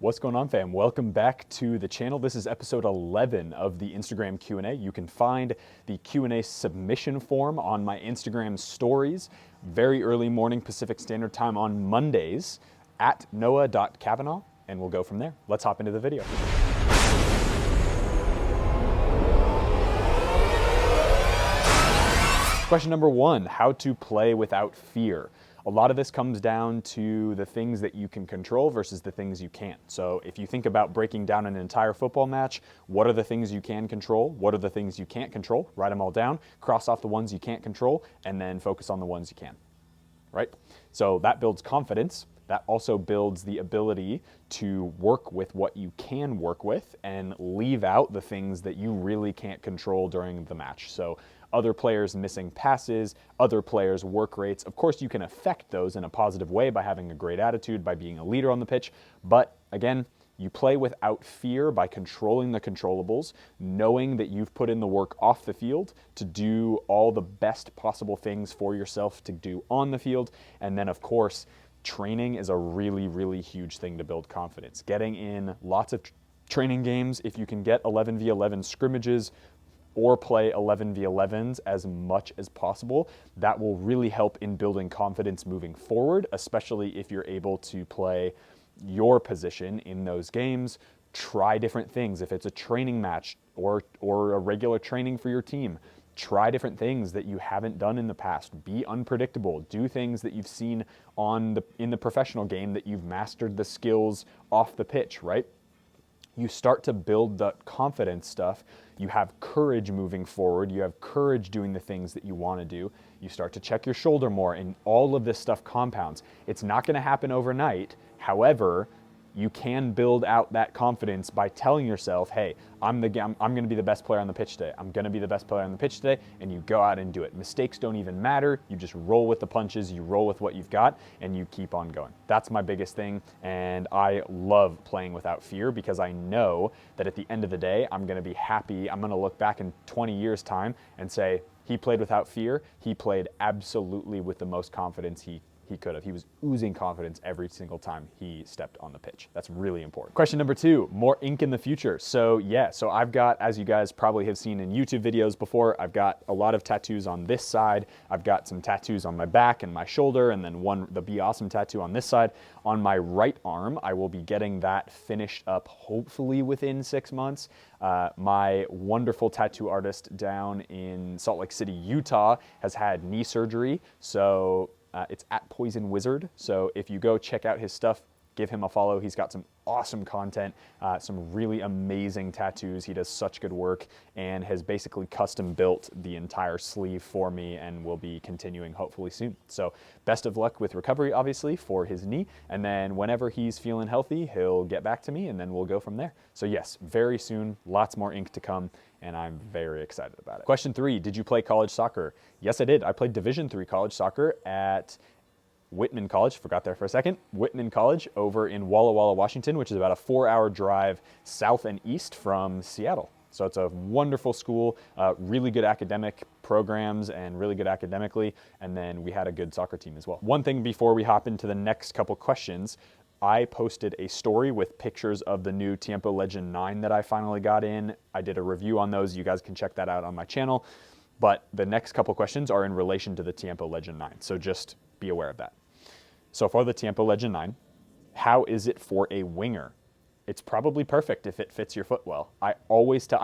What's going on, fam? Welcome back to the channel. This is episode 11 of the Instagram Q&A. You can find the Q&A submission form on my Instagram stories very early morning Pacific Standard Time on Mondays at noah.cavanaugh, and we'll go from there. Let's hop into the video. Question number 1, how to play without fear. A lot of this comes down to the things that you can control versus the things you can't. So if you think about breaking down an entire football match, what are the things you can control? What are the things you can't control? Write them all down, cross off the ones you can't control, and then focus on the ones you can, right? So that builds confidence. That also builds the ability to work with what you can work with and leave out the things that you really can't control during the match. So other players missing passes, other players' work rates. Of course, you can affect those in a positive way by having a great attitude, by being a leader on the pitch. But again, you play without fear by controlling the controllables, knowing that you've put in the work off the field to do all the best possible things for yourself to do on the field. And then, of course, training is a really, really huge thing to build confidence. Getting in lots of training games, if you can get 11v11 scrimmages, or play 11v11s as much as possible, that will really help in building confidence moving forward, especially if you're able to play your position in those games. Try different things. If it's a training match or a regular training for your team, try different things that you haven't done in the past. Be unpredictable. Do things that you've seen in the professional game that you've mastered the skills off the pitch, right? You start to build that confidence stuff. You have courage moving forward. You have courage doing the things that you want to do. You start to check your shoulder more, and all of this stuff compounds. It's not going to happen overnight. However, you can build out that confidence by telling yourself, hey, I'm going to be the best player on the pitch today. I'm going to be the best player on the pitch today, and you go out and do it. Mistakes don't even matter. You just roll with the punches, you roll with what you've got, and you keep on going. That's my biggest thing, and I love playing without fear because I know that at the end of the day, I'm going to be happy. I'm going to look back in 20 years' time and say, he played without fear. He played absolutely with the most confidence he could have. He was oozing confidence every single time he stepped on the pitch. That's really important. Question number 2, more ink in the future. So I've got, as you guys probably have seen in YouTube videos before, I've got a lot of tattoos on this side. I've got some tattoos on my back and my shoulder, and then the Be Awesome tattoo on this side. On my right arm, I will be getting that finished up hopefully within 6 months. My wonderful tattoo artist down in Salt Lake City, Utah, has had knee surgery. So it's at Poison Wizard. So if you go check out his stuff, give him a follow. He's got some awesome content, some really amazing tattoos. He does such good work and has basically custom built the entire sleeve for me and will be continuing hopefully soon. So best of luck with recovery, obviously, for his knee. And then whenever he's feeling healthy, he'll get back to me and then we'll go from there. So yes, very soon, lots more ink to come, and I'm very excited about it. Question 3, did you play college soccer? Yes, I did. I played Division III college soccer at Whitman College, forgot there for a second, Whitman College over in Walla Walla, Washington, which is about a 4-hour drive south and east from Seattle. So it's a wonderful school, really good academic programs and really good academically, and then we had a good soccer team as well. One thing before we hop into the next couple questions, I posted a story with pictures of the new Tiempo Legend 9 that I finally got in. I did a review on those. You guys can check that out on my channel. But the next couple questions are in relation to the Tiempo Legend 9, so just be aware of that. So for the Tiempo Legend 9, how is it for a winger? It's probably perfect if it fits your foot well. I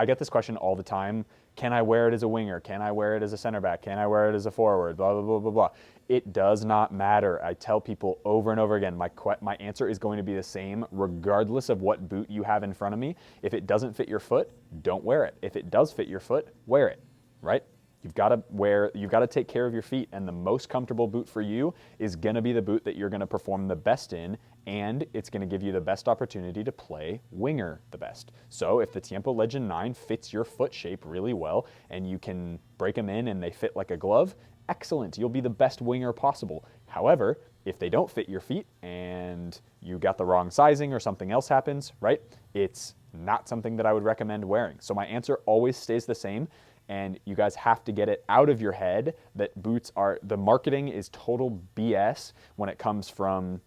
get this question all the time. Can I wear it as a winger? Can I wear it as a center back? Can I wear it as a forward? Blah, blah, blah, blah, blah. It does not matter. I tell people over and over again, my answer is going to be the same regardless of what boot you have in front of me. If it doesn't fit your foot, don't wear it. If it does fit your foot, wear it, right? You've got to take care of your feet, and the most comfortable boot for you is going to be the boot that you're going to perform the best in, and it's going to give you the best opportunity to play winger the best. So if the Tiempo Legend 9 fits your foot shape really well and you can break them in and they fit like a glove, excellent. You'll be the best winger possible. However, if they don't fit your feet and you got the wrong sizing or something else happens, right? It's not something that I would recommend wearing. So my answer always stays the same. And you guys have to get it out of your head that boots are, the marketing is total BS when it comes from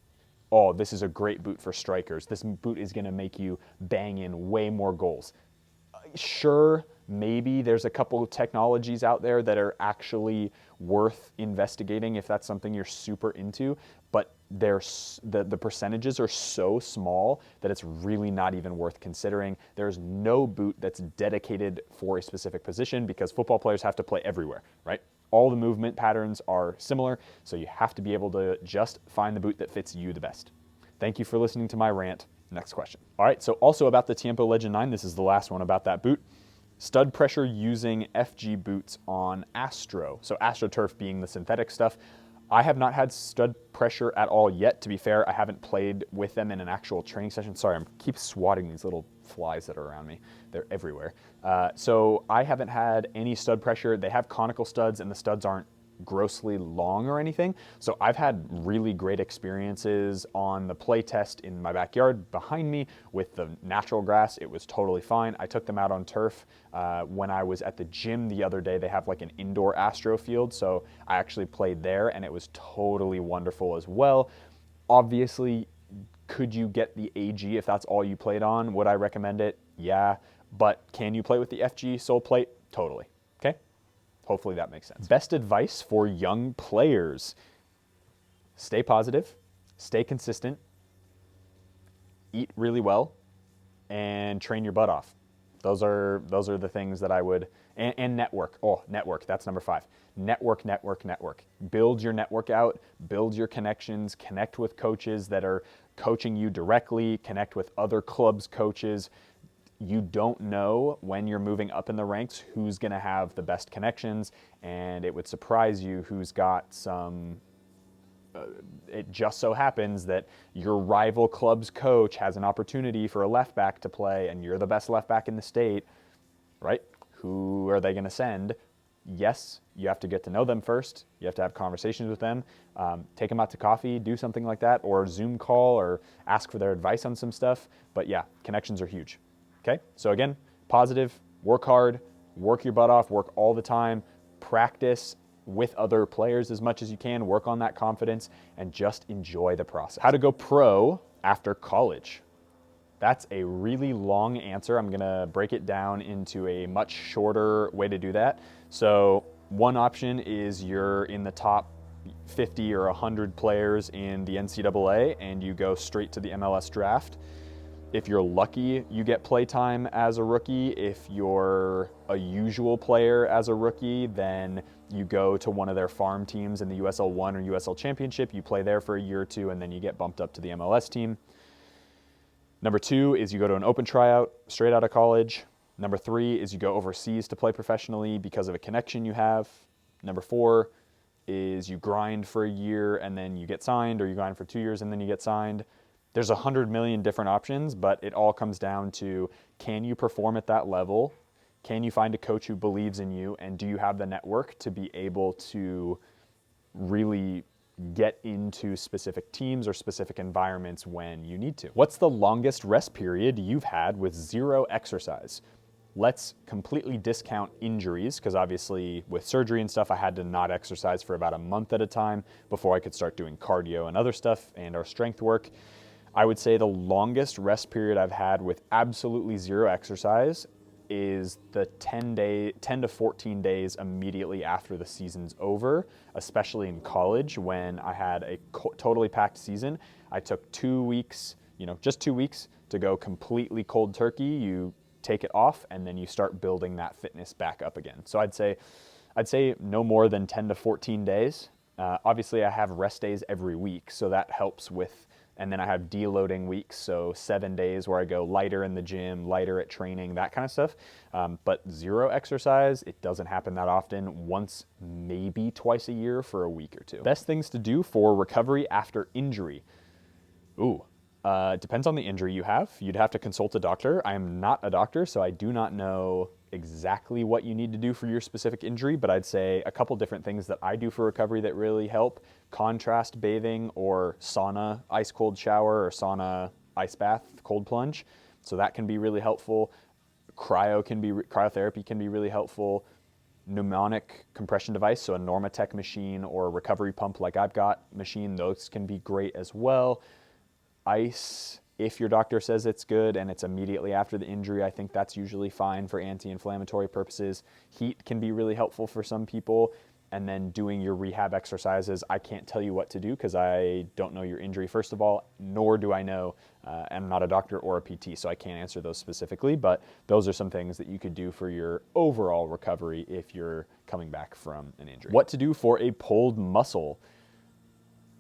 oh, this is a great boot for strikers. This boot is going to make you bang in way more goals. Sure, maybe there's a couple of technologies out there that are actually worth investigating if that's something you're super into, but the percentages are so small that it's really not even worth considering. There's no boot that's dedicated for a specific position because football players have to play everywhere, right? All the movement patterns are similar, so you have to be able to just find the boot that fits you the best. Thank you for listening to my rant. Next question. All right, so also about the Tiempo Legend 9, this is the last one about that boot. Stud pressure using FG boots on Astro. So AstroTurf being the synthetic stuff. I have not had stud pressure at all yet. To be fair, I haven't played with them in an actual training session. Sorry, I keep swatting these little flies that are around me. They're everywhere. So I haven't had any stud pressure. They have conical studs and the studs aren't grossly long or anything. So I've had really great experiences on the play test in my backyard behind me with the natural grass. It was totally fine. I took them out on turf when I was at the gym the other day. They have like an indoor Astro field, so I actually played there and it was totally wonderful as well. Obviously, could you get the AG if that's all you played on? Would I recommend it? Yeah, but can you play with the FG sole plate? Totally. Okay. Hopefully that makes sense. Best advice for young players. Stay positive, stay consistent, eat really well, and train your butt off. Those are the things that I would, and network. Oh, network, that's number 5. Network. Build your network out, build your connections, connect with coaches that are coaching you directly, connect with other clubs' coaches. You don't know when you're moving up in the ranks who's going to have the best connections, and it would surprise you who's got some. It just so happens that your rival club's coach has an opportunity for a left back to play, and you're the best left back in the state, right? Who are they going to send? Yes, you have to get to know them first. You have to have conversations with them. Take them out to coffee, do something like that, or Zoom call, or ask for their advice on some stuff. But yeah, connections are huge. Okay, so again, positive, work hard, work your butt off, work all the time, practice with other players as much as you can, work on that confidence, and just enjoy the process. How to go pro after college. That's a really long answer. I'm gonna break it down into a much shorter way to do that. So one option is you're in the top 50 or 100 players in the NCAA and you go straight to the MLS draft. If you're lucky, you get playtime as a rookie. If you're a usual player as a rookie, then you go to one of their farm teams in the USL 1 or USL Championship. You play there for a year or two, and then you get bumped up to the MLS team. Number 2 is you go to an open tryout straight out of college. Number 3 is you go overseas to play professionally because of a connection you have. Number 4 is you grind for a year and then you get signed, or you grind for 2 years and then you get signed. There's 100 million different options, but it all comes down to, can you perform at that level? Can you find a coach who believes in you? And do you have the network to be able to really get into specific teams or specific environments when you need to? What's the longest rest period you've had with 0 exercise? Let's completely discount injuries, because obviously with surgery and stuff, I had to not exercise for about a month at a time before I could start doing cardio and other stuff and our strength work. I would say the longest rest period I've had with absolutely 0 exercise is the 10 to 14 days immediately after the season's over, especially in college when I had a totally packed season. I took 2 weeks, just 2 weeks to go completely cold turkey. You take it off and then you start building that fitness back up again. So I'd say no more than 10 to 14 days. Obviously I have rest days every week, so that helps with. And then I have deloading weeks, so 7 days where I go lighter in the gym, lighter at training, that kind of stuff. But 0 exercise, it doesn't happen that often, once, maybe twice a year for a week or 2. Best things to do for recovery after injury. Depends on the injury you have. You'd have to consult a doctor. I am not a doctor, so I do not know exactly what you need to do for your specific injury, but I'd say a couple different things that I do for recovery that really help. Contrast bathing or sauna, ice cold shower, or sauna ice bath, cold plunge. So that can be really helpful. Cryotherapy can be really helpful. Pneumonic compression device, so a Normatec machine or a recovery pump like I've got machine, those can be great as well. ice, if your doctor says it's good and it's immediately after the injury, I think that's usually fine for anti-inflammatory purposes. Heat can be really helpful for some people. And then doing your rehab exercises, I can't tell you what to do because I don't know your injury, first of all, nor do I know, I'm not a doctor or a PT, so I can't answer those specifically, but those are some things that you could do for your overall recovery if you're coming back from an injury. What to do for a pulled muscle?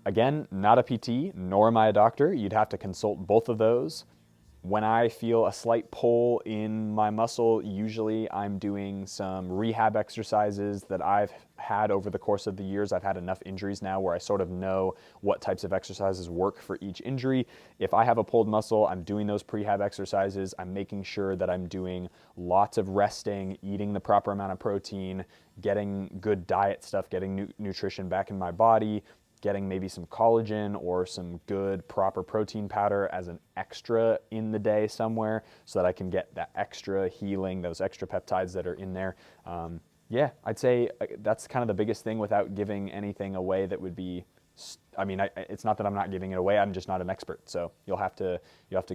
Again, not a PT, nor am I a doctor. You'd have to consult both of those. When I feel a slight pull in my muscle, usually I'm doing some rehab exercises that I've had over the course of the years. I've had enough injuries now where I sort of know what types of exercises work for each injury. If I have a pulled muscle, I'm doing those prehab exercises. I'm making sure that I'm doing lots of resting, eating the proper amount of protein, getting good diet stuff, getting nutrition back in my body, getting maybe some collagen or some good proper protein powder as an extra in the day somewhere so that I can get that extra healing, those extra peptides that are in there. Yeah, I'd say that's kind of the biggest thing without giving anything away that would be, I mean, it's not that I'm not giving it away, I'm just not an expert. So you'll have to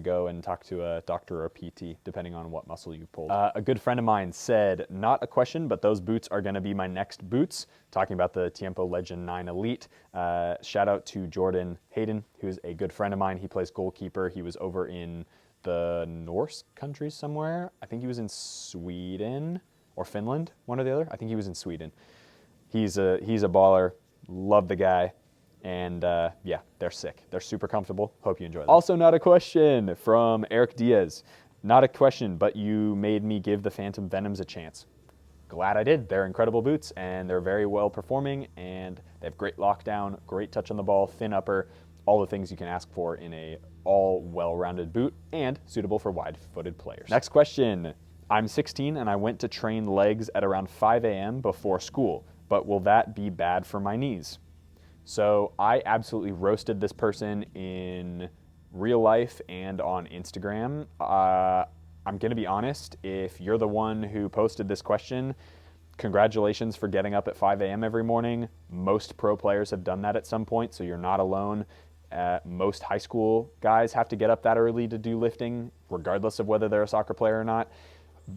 go and talk to a doctor or a PT depending on what muscle you've pulled. A good friend of mine said, not a question, but those boots are gonna be my next boots, talking about the Tiempo Legend 9 Elite. Shout out to Jordan Hayden, who's a good friend of mine. He plays goalkeeper. He was over in the Norse countries somewhere. I think he was in Sweden or Finland, one or the other. I think he was in Sweden. He's a baller, love the guy. And yeah, they're sick. They're super comfortable. Hope you enjoy them. Also, not a question from Eric Diaz. Not a question, but you made me give the Phantom Venoms a chance. Glad I did. They're incredible boots, and they're very well performing, and they have great lockdown, great touch on the ball, thin upper, all the things you can ask for in a all well-rounded boot, and suitable for wide-footed players. Next question. I'm 16, and I went to train legs at around 5 a.m. before school, but will that be bad for my knees? So I absolutely roasted this person in real life and on Instagram. I'm gonna be honest, if you're the one who posted this question, congratulations for getting up at 5 a.m. every morning. Most pro players have done that at some point, so you're not alone. Most high school guys have to get up that early to do lifting, regardless of whether they're a soccer player or not.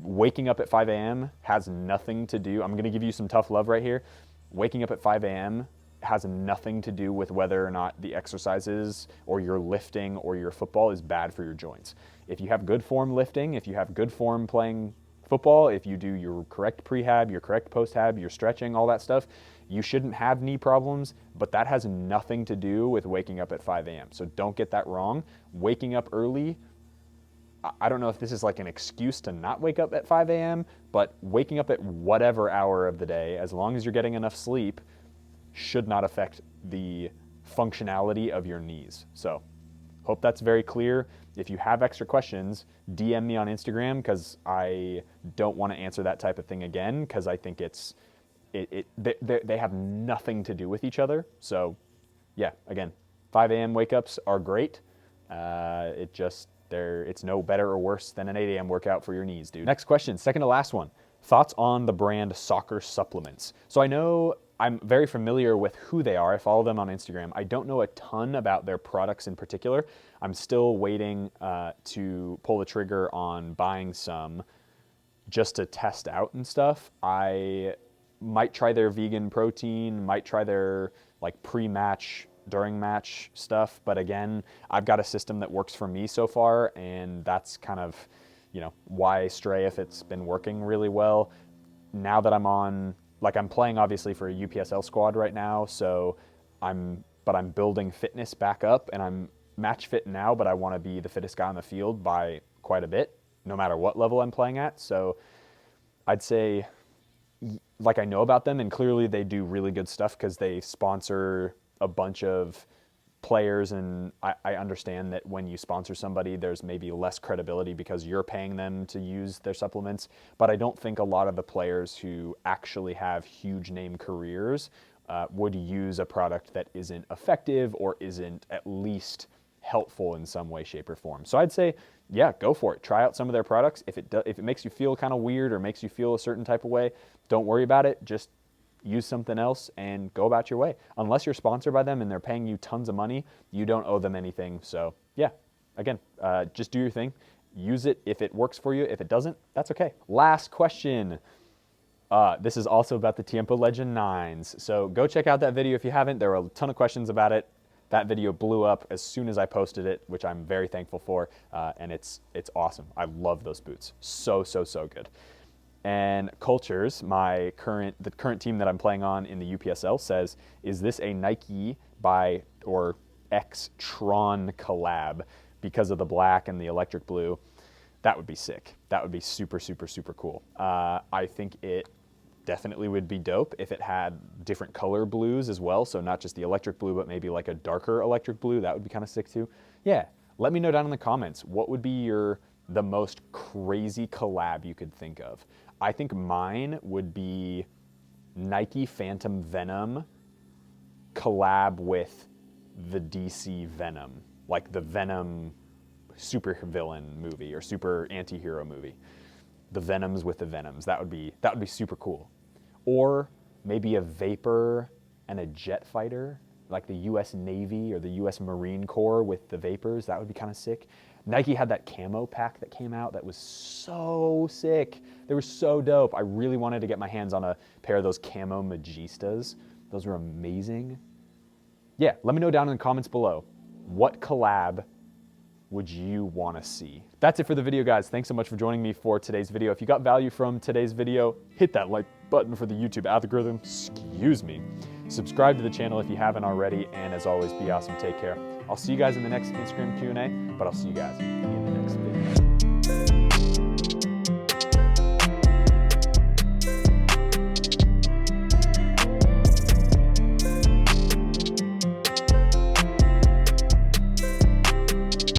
Waking up at 5 a.m. has nothing to do, I'm gonna give you some tough love right here. Waking up at 5 a.m. has nothing to do with whether or not the exercises or your lifting or your football is bad for your joints. If you have good form lifting, if you have good form playing football, if you do your correct prehab, your correct posthab, your stretching, all that stuff, you shouldn't have knee problems, but that has nothing to do with waking up at 5 a.m. So don't get that wrong. Waking up early, I don't know if this is like an excuse to not wake up at 5 a.m., but waking up at whatever hour of the day, as long as you're getting enough sleep, should not affect the functionality of your knees. So hope that's very clear. If you have extra questions, DM me on Instagram because I don't want to answer that type of thing again because I think they have nothing to do with each other. So yeah, again, 5 a.m. wake-ups are great. It's no better or worse than an 8 a.m. workout for your knees, dude. Next question, second to last one. Thoughts on the brand Soccer Supplements. So I know I'm very familiar with who they are. I follow them on Instagram. I don't know a ton about their products in particular. I'm still waiting to pull the trigger on buying some just to test out and stuff. I might try their vegan protein, might try their like pre-match, during match stuff. But again, I've got a system that works for me so far, and that's kind of, why stray if it's been working really well. Now that I'm playing obviously for a UPSL squad right now, so I'm building fitness back up, and I'm match fit now, but I want to be the fittest guy on the field by quite a bit, no matter what level I'm playing at. So I'd say, I know about them, and clearly they do really good stuff because they sponsor a bunch of players, and I understand that when you sponsor somebody, there's maybe less credibility because you're paying them to use their supplements. But I don't think a lot of the players who actually have huge name careers would use a product that isn't effective or isn't at least helpful in some way, shape, or form. So I'd say, yeah, go for it. Try out some of their products. If it makes you feel kind of weird or makes you feel a certain type of way, don't worry about it. Just use something else and go about your way. Unless you're sponsored by them and they're paying you tons of money, you don't owe them anything. So yeah, again, just do your thing. Use it if it works for you. If it doesn't, that's okay. Last question. This is also about the Tiempo Legend 9s. So go check out that video if you haven't. There were a ton of questions about it. That video blew up as soon as I posted it, which I'm very thankful for. And it's awesome. I love those boots. So good. And Cultures, the current team that I'm playing on in the UPSL, says, is this a NIKE or X TRON collab because of the black and the electric blue? That would be sick. That would be super cool. I think it definitely would be dope if it had different color blues as well. So not just the electric blue, but maybe like a darker electric blue. That would be kind of sick too. Yeah, let me know down in the comments, what would be the most crazy collab you could think of? I think mine would be Nike Phantom Venom collab with the DC Venom, like the Venom super villain movie or super anti-hero movie. The Venoms with the Venoms. That would be super cool. Or maybe a Vapor and a jet fighter, like the US Navy or the US Marine Corps with the Vapors. That would be kind of sick. Nike had that camo pack that came out that was so sick. They were so dope. I really wanted to get my hands on a pair of those camo Magistas. Those were amazing. Yeah, let me know down in the comments below. What collab would you want to see? That's it for the video, guys. Thanks so much for joining me for today's video. If you got value from today's video, hit that like button for the YouTube algorithm. Excuse me. Subscribe to the channel if you haven't already. And as always, be awesome. Take care. I'll see you guys in the next Instagram Q&A, but I'll see you guys in the next video.